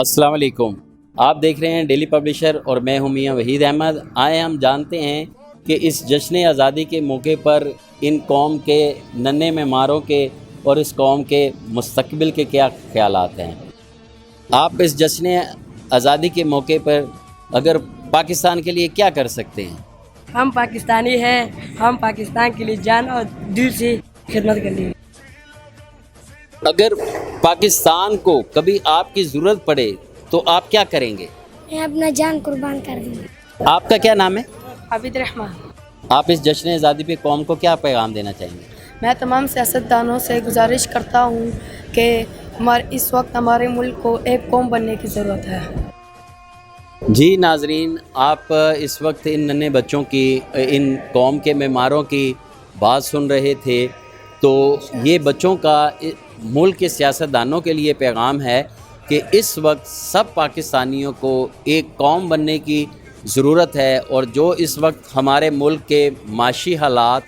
अस्सलाम वालेकुम। आप देख रहे हैं डेली पब्लिशर और मैं हूं मियां वहीद अहमद। आए हम जानते हैं कि इस जश्न आज़ादी के मौके पर इन कौम के नन्हे मेमारों के और इस कौम के मुस्तकबिल के क्या ख्यालात हैं। आप इस जश्न आज़ादी के मौके पर अगर पाकिस्तान के लिए क्या कर सकते हैं? हम पाकिस्तानी हैं, हम पाकिस्तान के लिए जान और दिल से खिदमत करेंगे। अगर पाकिस्तान को कभी आपकी ज़रूरत पड़े तो आप क्या करेंगे? मैं अपना जान कुर्बान कर दूँगी। आपका क्या नाम है? आबिद रहमान। आप इस जश्न आज़ादी पे कौम को क्या पैगाम देना चाहेंगे? मैं तमाम सियासतदानों से गुजारिश करता हूँ कि इस वक्त हमारे मुल्क को एक कौम बनने की ज़रूरत है। जी नाजरीन, आप इस वक्त इन नन्हे बच्चों की, इन कौम के मेमारों की बात सुन रहे थे। तो ये बच्चों का मुल्क के सियासतदानों के लिए पैगाम है कि इस वक्त सब पाकिस्तानियों को एक कौम बनने की ज़रूरत है, और जो इस वक्त हमारे मुल्क के माशी हालात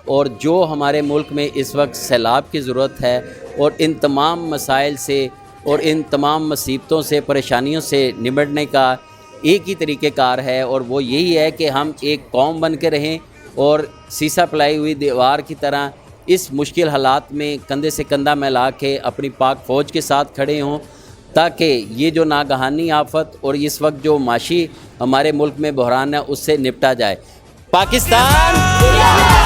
और जो हमारे मुल्क में इस वक्त सैलाब की ज़रूरत है, और इन तमाम मसाइल से और इन तमाम मुसीबतों से, परेशानियों से निपटने का एक ही तरीक़ेकार है, और वो यही है कि हम एक कौम बन के रहें और सीसा पिलाई हुई दीवार की तरह इस मुश्किल हालात में कंधे से कंधा मिला के अपनी पाक फ़ौज के साथ खड़े हों, ताकि ये जो नागहानी आफत और इस वक्त जो माशी हमारे मुल्क में बहरान है उससे निपटा जाए। पाकिस्तान